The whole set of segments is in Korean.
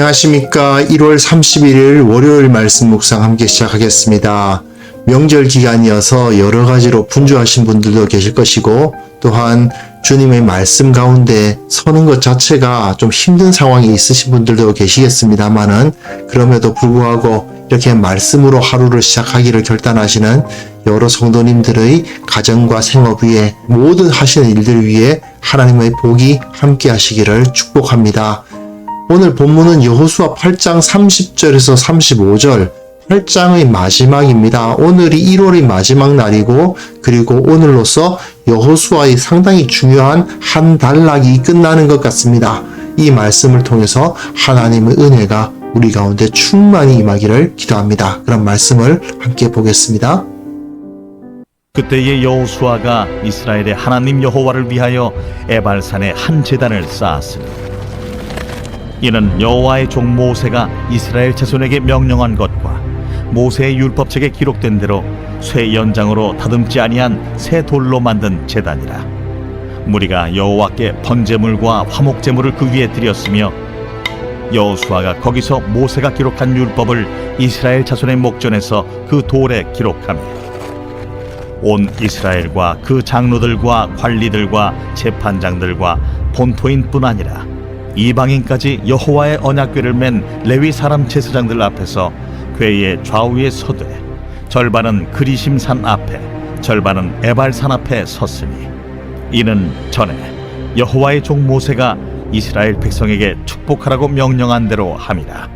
안녕하십니까. 1월 31일 월요일 말씀 묵상 함께 시작하겠습니다. 명절 기간이어서 여러 가지로 분주하신 분들도 계실 것이고, 또한 주님의 말씀 가운데 서는 것 자체가 좀 힘든 상황이 있으신 분들도 계시겠습니다만은, 그럼에도 불구하고 이렇게 말씀으로 하루를 시작하기를 결단하시는 여러 성도님들의 가정과 생업 위에 모든 하시는 일들 위에 하나님의 복이 함께 하시기를 축복합니다. 오늘 본문은 여호수아 8장 30절에서 35절, 8장의 마지막입니다. 오늘이 1월의 마지막 날이고, 그리고 오늘로서 여호수아의 상당히 중요한 한 단락이 끝나는 것 같습니다. 이 말씀을 통해서 하나님의 은혜가 우리 가운데 충만히 임하기를 기도합니다. 그런 말씀을 함께 보겠습니다. 그때의 여호수아가 이스라엘의 하나님 여호와를 위하여 에발산에 한 제단을 쌓았으니, 이는 여호와의 종 모세가 이스라엘 자손에게 명령한 것과 모세의 율법책에 기록된 대로 쇠 연장으로 다듬지 아니한 새 돌로 만든 제단이라. 무리가 여호와께 번제물과 화목제물을 그 위에 드렸으며, 여호수아가 거기서 모세가 기록한 율법을 이스라엘 자손의 목전에서 그 돌에 기록하며, 온 이스라엘과 그 장로들과 관리들과 재판장들과 본토인뿐 아니라 이방인까지 여호와의 언약궤를 맨 레위 사람 제사장들 앞에서 궤의 좌우에 서되, 절반은 그리심산 앞에, 절반은 에발산 앞에 섰으니, 이는 전에 여호와의 종 모세가 이스라엘 백성에게 축복하라고 명령한 대로 함이라.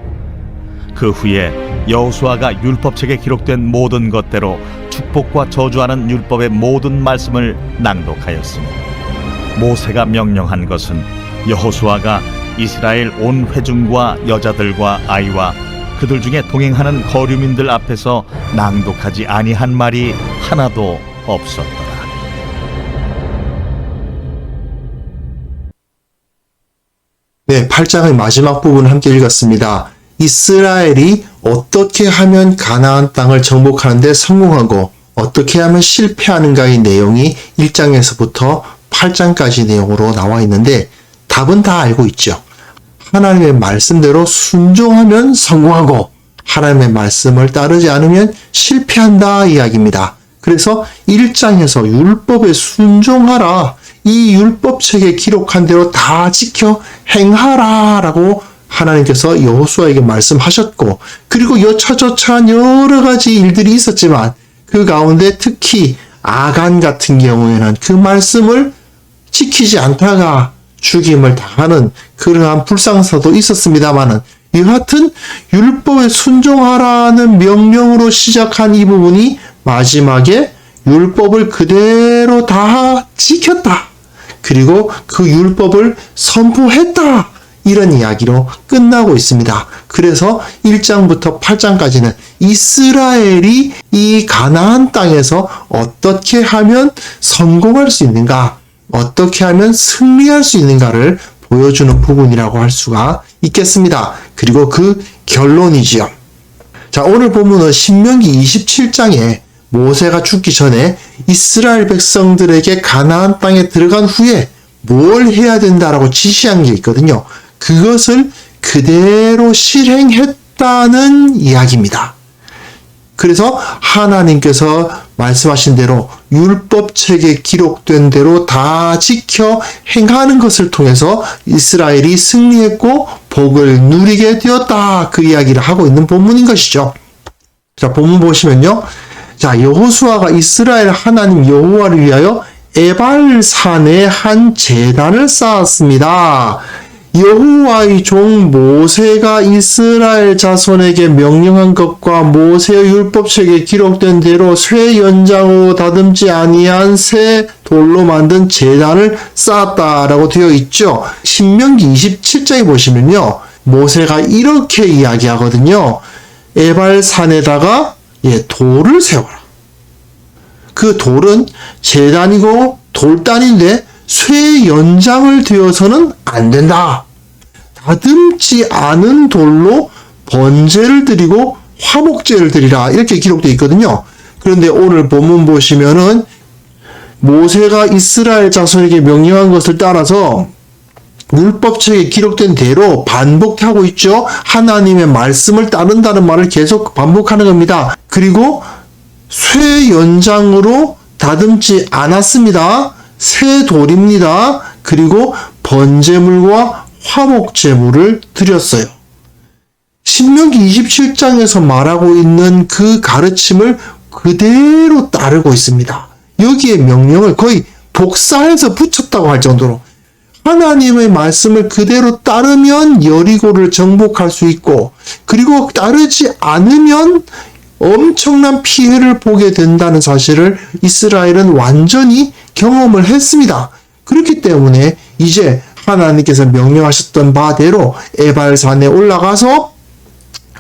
그 후에 여호수아가 율법책에 기록된 모든 것대로 축복과 저주하는 율법의 모든 말씀을 낭독하였으니, 모세가 명령한 것은 여호수아가 이스라엘 온 회중과 여자들과 아이와 그들 중에 동행하는 거류민들 앞에서 낭독하지 아니한 말이 하나도 없었더라. 네, 8장의 마지막 부분 함께 읽었습니다. 이스라엘이 어떻게 하면 가나안 땅을 정복하는 데 성공하고 어떻게 하면 실패하는가의 내용이 1장에서부터 8장까지 내용으로 나와 있는데, 답은 다 알고 있죠. 하나님의 말씀대로 순종하면 성공하고 하나님의 말씀을 따르지 않으면 실패한다 이야기입니다. 그래서 1장에서 율법에 순종하라, 이 율법책에 기록한 대로 다 지켜 행하라 라고 하나님께서 여호수아에게 말씀하셨고, 그리고 여차저차한 여러 가지 일들이 있었지만 그 가운데 특히 아간 같은 경우에는 그 말씀을 지키지 않다가 죽임을 당하는 그러한 불상사도 있었습니다만은, 여하튼 율법에 순종하라는 명령으로 시작한 이 부분이 마지막에 율법을 그대로 다 지켰다, 그리고 그 율법을 선포했다, 이런 이야기로 끝나고 있습니다. 그래서 1장부터 8장까지는 이스라엘이 이 가나안 땅에서 어떻게 하면 성공할 수 있는가, 어떻게 하면 승리할 수 있는가를 보여주는 부분이라고 할 수가 있겠습니다. 그리고 그 결론이지요. 자, 오늘 본문은 신명기 27장에 모세가 죽기 전에 이스라엘 백성들에게 가나안 땅에 들어간 후에 뭘 해야 된다라고 지시한 게 있거든요. 그것을 그대로 실행했다는 이야기입니다. 그래서 하나님께서 말씀하신 대로 율법책에 기록된 대로 다 지켜 행하는 것을 통해서 이스라엘이 승리했고 복을 누리게 되었다, 그 이야기를 하고 있는 본문인 것이죠. 자, 본문 보시면요. 자, 여호수아가 이스라엘 하나님 여호와를 위하여 에발산에 한 제단을 쌓았습니다. 여호와의 종 모세가 이스라엘 자손에게 명령한 것과 모세의 율법책에 기록된 대로 쇠 연장으로 다듬지 아니한 새 돌로 만든 제단을 쌓았다라고 되어 있죠. 신명기 27장에 보시면요, 모세가 이렇게 이야기하거든요. 에발산에다가 돌을 세워라. 그 돌은 제단이고 돌단인데 쇠 연장을 되어서는 안 된다. 다듬지 않은 돌로 번제를 드리고 화목제를 드리라, 이렇게 기록되어 있거든요. 그런데 오늘 본문 보시면은 모세가 이스라엘 자손에게 명령한 것을 따라서 율법책에 기록된 대로 반복하고 있죠. 하나님의 말씀을 따른다는 말을 계속 반복하는 겁니다. 그리고 쇠 연장으로 다듬지 않았습니다. 새 돌입니다. 그리고 번제물과 화목제물을 드렸어요. 신명기 27장에서 말하고 있는 그 가르침을 그대로 따르고 있습니다. 여기에 명령을 거의 복사해서 붙였다고 할 정도로 하나님의 말씀을 그대로 따르면 여리고를 정복할 수 있고, 그리고 따르지 않으면 엄청난 피해를 보게 된다는 사실을 이스라엘은 완전히 경험을 했습니다. 그렇기 때문에 이제 하나님께서 명령하셨던 바대로 에발산에 올라가서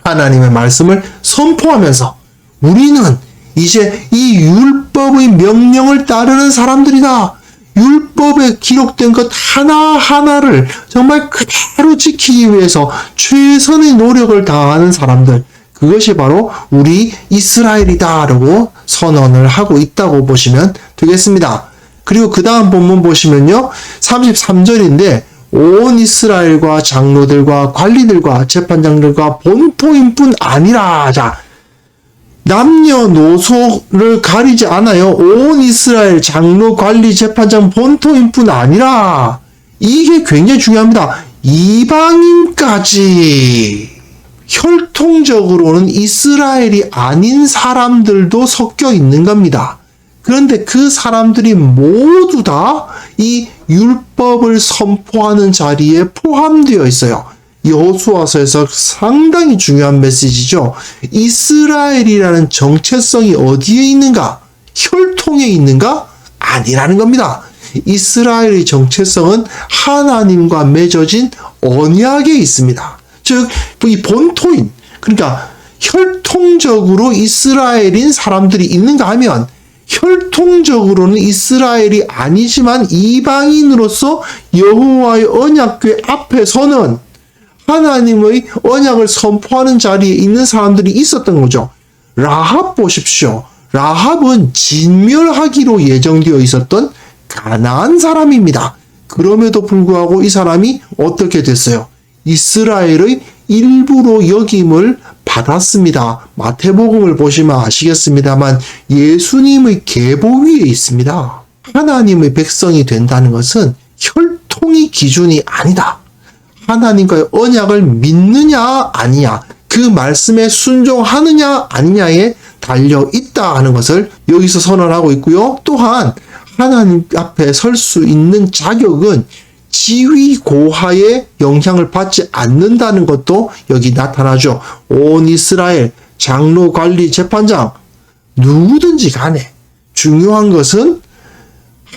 하나님의 말씀을 선포하면서 우리는 이제 이 율법의 명령을 따르는 사람들이다. 율법에 기록된 것 하나하나를 정말 그대로 지키기 위해서 최선의 노력을 다하는 사람들, 그것이 바로 우리 이스라엘이다라고 선언을 하고 있다고 보시면 되겠습니다. 그리고 그 다음 본문 보시면요, 33절인데 온 이스라엘과 장로들과 관리들과 재판장들과 본토인뿐 아니라, 자, 남녀노소를 가리지 않아요. 온 이스라엘 장로, 관리, 재판장, 본토인뿐 아니라, 이게 굉장히 중요합니다. 이방인까지. 혈통적으로는 이스라엘이 아닌 사람들도 섞여 있는 겁니다. 그런데 그 사람들이 모두 다 이 율법을 선포하는 자리에 포함되어 있어요. 여호수아서에서 상당히 중요한 메시지죠. 이스라엘이라는 정체성이 어디에 있는가? 혈통에 있는가? 아니라는 겁니다. 이스라엘의 정체성은 하나님과 맺어진 언약에 있습니다. 즉, 이 본토인, 그러니까 혈통적으로 이스라엘인 사람들이 있는가 하면 혈통적으로는 이스라엘이 아니지만 이방인으로서 여호와의 언약궤 앞에서는 하나님의 언약을 선포하는 자리에 있는 사람들이 있었던 거죠. 라합 보십시오. 라합은 진멸하기로 예정되어 있었던 가나안 사람입니다. 그럼에도 불구하고 이 사람이 어떻게 됐어요? 이스라엘의 일부로 여김을 받았습니다. 마태복음을 보시면 아시겠습니다만 예수님의 계보 위에 있습니다. 하나님의 백성이 된다는 것은 혈통이 기준이 아니다. 하나님과의 언약을 믿느냐 아니냐, 그 말씀에 순종하느냐 아니냐에 달려 있다 하는 것을 여기서 선언하고 있고요. 또한 하나님 앞에 설 수 있는 자격은 지위 고하의 영향을 받지 않는다는 것도 여기 나타나죠. 온 이스라엘 장로, 관리, 재판장 누구든지 간에 중요한 것은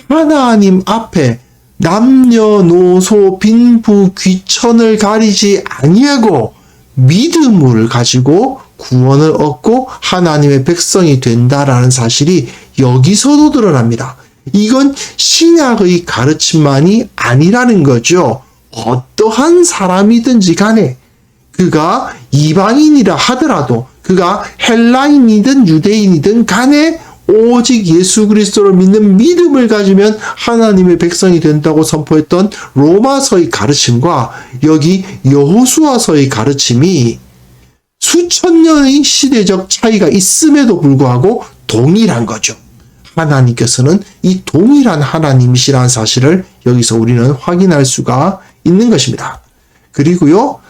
하나님 앞에 남녀노소 빈부 귀천을 가리지 아니하고 믿음을 가지고 구원을 얻고 하나님의 백성이 된다라는 사실이 여기서도 드러납니다. 이건 신약의 가르침만이 아니라는 거죠. 어떠한 사람이든지 간에 그가 이방인이라 하더라도 그가 헬라인이든 유대인이든 간에 오직 예수 그리스도를 믿는 믿음을 가지면 하나님의 백성이 된다고 선포했던 로마서의 가르침과 여기 여호수아서의 가르침이 수천 년의 시대적 차이가 있음에도 불구하고 동일한 거죠. 하나님께서는 이 동일한 하나님이시라는 사실을 여기서 우리는 확인할 수가 있는 것입니다. 그리고요,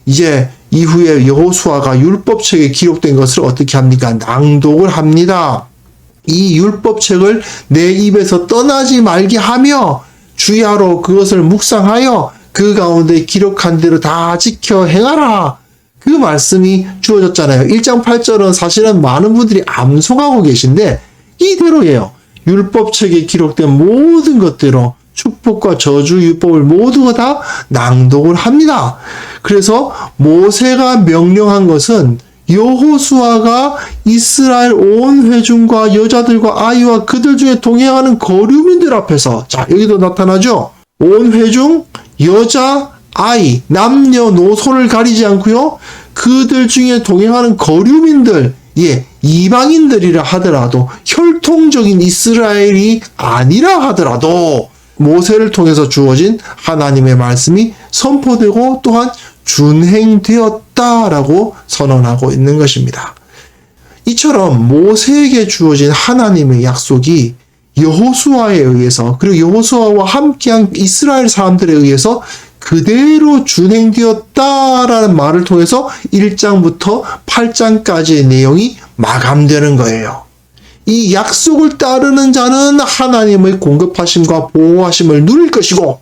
이제 이후에 여호수아가 율법책에 기록된 것을 어떻게 합니까? 낭독을 합니다. 이 율법책을 내 입에서 떠나지 말게 하며 주야로 그것을 묵상하여 그 가운데 기록한 대로 다 지켜 행하라. 그 말씀이 주어졌잖아요. 1장 8절은 사실은 많은 분들이 암송하고 계신데 이대로예요. 율법책에 기록된 모든 것대로 축복과 저주 율법을 모두 다 낭독을 합니다. 그래서 모세가 명령한 것은 여호수아가 이스라엘 온 회중과 여자들과 아이와 그들 중에 동행하는 거류민들 앞에서, 자, 여기도 나타나죠. 온 회중, 여자, 아이, 남녀노소를 가리지 않고요. 그들 중에 동행하는 거류민들, 예, 이방인들이라 하더라도 혈통적인 이스라엘이 아니라 하더라도 모세를 통해서 주어진 하나님의 말씀이 선포되고 또한 준행되었다라고 선언하고 있는 것입니다. 이처럼 모세에게 주어진 하나님의 약속이 여호수아에 의해서 그리고 여호수아와 함께한 이스라엘 사람들에 의해서 그대로 준행되었다라는 말을 통해서 1장부터 8장까지의 내용이 마감되는 거예요. 이 약속을 따르는 자는 하나님의 공급하심과 보호하심을 누릴 것이고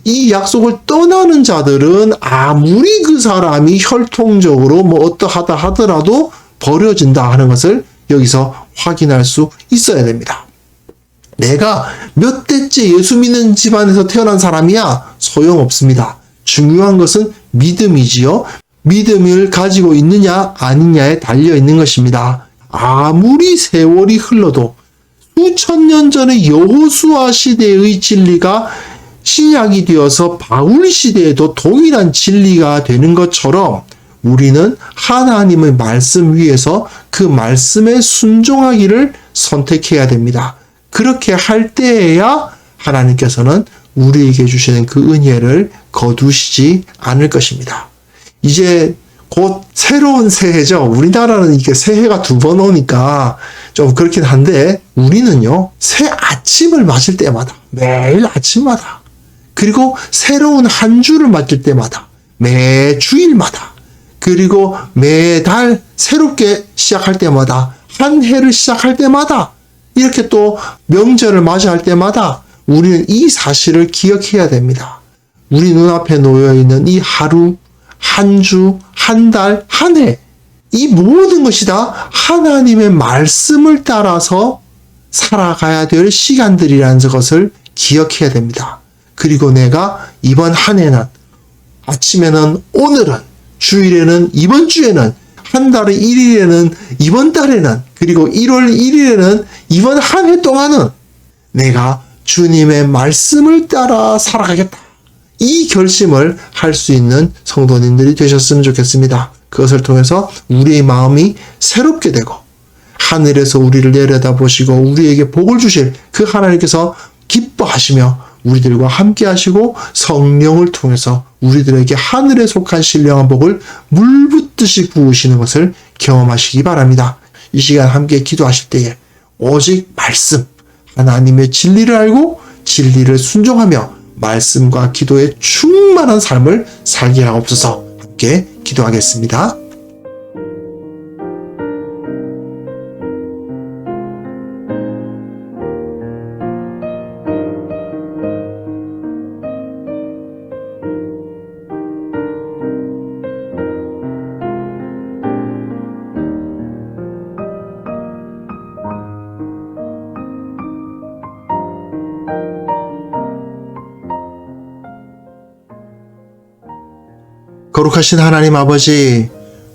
이 약속을 떠나는 자들은 아무리 그 사람이 혈통적으로 어떠하다 하더라도 버려진다 하는 것을 여기서 확인할 수 있어야 됩니다. 내가 몇 대째 예수 믿는 집안에서 태어난 사람이야 소용없습니다. 중요한 것은 믿음이지요. 믿음을 가지고 있느냐 아니냐에 달려 있는 것입니다. 아무리 세월이 흘러도 수천 년 전의 여호수아 시대의 진리가 신약이 되어서 바울 시대에도 동일한 진리가 되는 것처럼 우리는 하나님의 말씀 위에서 그 말씀에 순종하기를 선택해야 됩니다. 그렇게 할 때에야 하나님께서는 우리에게 주시는 그 은혜를 거두시지 않을 것입니다. 이제 곧 새로운 새해죠. 우리나라는 이게 새해가 2번 오니까 좀 그렇긴 한데 우리는요, 새 아침을 맞을 때마다, 매일 아침마다, 그리고 새로운 한 주를 맞을 때마다, 매 주일마다, 그리고 매달 새롭게 시작할 때마다, 한 해를 시작할 때마다, 이렇게 또 명절을 맞이할 때마다 우리는 이 사실을 기억해야 됩니다. 우리 눈앞에 놓여있는 이 하루, 한 주, 한 달, 한 해, 이 모든 것이 다 하나님의 말씀을 따라서 살아가야 될 시간들이라는 것을 기억해야 됩니다. 그리고 내가 이번 한 해는, 아침에는 오늘은, 주일에는 이번 주에는, 한 달의 1일에는 이번 달에는, 그리고 1월 1일에는 이번 한 해 동안은 내가 주님의 말씀을 따라 살아가겠다. 이 결심을 할 수 있는 성도님들이 되셨으면 좋겠습니다. 그것을 통해서 우리의 마음이 새롭게 되고 하늘에서 우리를 내려다보시고 우리에게 복을 주실 그 하나님께서 기뻐하시며 우리들과 함께 하시고 성령을 통해서 우리들에게 하늘에 속한 신령한 복을 물붓듯이 부으시는 것을 경험하시기 바랍니다. 이 시간 함께 기도하실 때에 오직 말씀, 하나님의 진리를 알고 진리를 순종하며 말씀과 기도에 충만한 삶을 살게 하옵소서. 함께 기도하겠습니다. 거룩하신 하나님 아버지,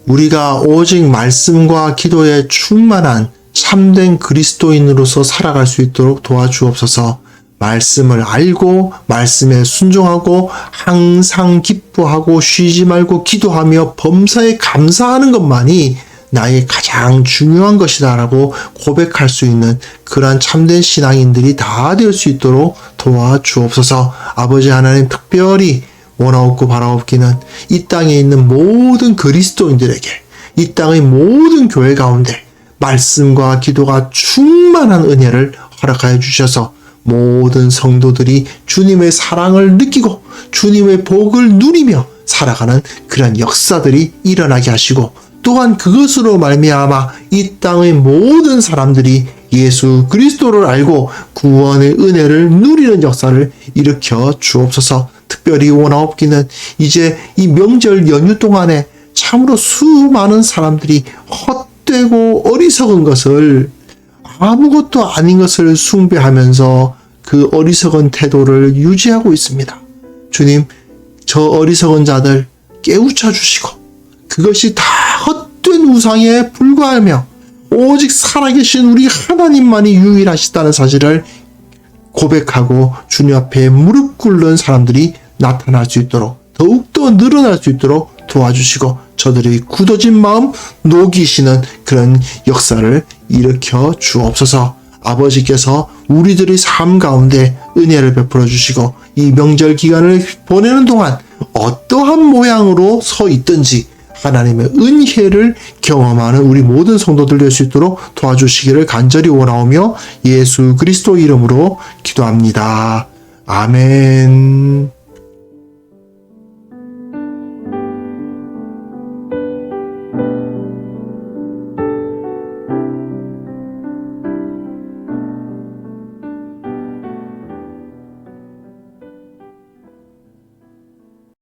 우리가 오직 말씀과 기도에 충만한 참된 그리스도인으로서 살아갈 수 있도록 도와주옵소서. 말씀을 알고 말씀에 순종하고 항상 기뻐하고 쉬지 말고 기도하며 범사에 감사하는 것만이 나의 가장 중요한 것이다라고 고백할 수 있는 그러한 참된 신앙인들이 다 될 수 있도록 도와주옵소서. 아버지 하나님, 특별히 원하옵고 바라옵기는 이 땅에 있는 모든 그리스도인들에게, 이 땅의 모든 교회 가운데 말씀과 기도가 충만한 은혜를 허락하여 주셔서 모든 성도들이 주님의 사랑을 느끼고 주님의 복을 누리며 살아가는 그런 역사들이 일어나게 하시고, 또한 그것으로 말미암아 이 땅의 모든 사람들이 예수 그리스도를 알고 구원의 은혜를 누리는 역사를 일으켜 주옵소서. 특별히 원하옵기는 이제 이 명절 연휴 동안에 참으로 수많은 사람들이 헛되고 어리석은 것을, 아무것도 아닌 것을 숭배하면서 그 어리석은 태도를 유지하고 있습니다. 주님, 저 어리석은 자들 깨우쳐 주시고 그것이 다 헛된 우상에 불과하며 오직 살아계신 우리 하나님만이 유일하시다는 사실을 고백하고 주님 앞에 무릎 꿇는 사람들이 나타날 수 있도록, 더욱더 늘어날 수 있도록 도와주시고 저들의 굳어진 마음 녹이시는 그런 역사를 일으켜 주옵소서. 아버지께서 우리들의 삶 가운데 은혜를 베풀어 주시고 이 명절 기간을 보내는 동안 어떠한 모양으로 서 있든지 하나님의 은혜를 경험하는 우리 모든 성도들 될 수 있도록 도와주시기를 간절히 원하오며 예수 그리스도 이름으로 기도합니다. 아멘.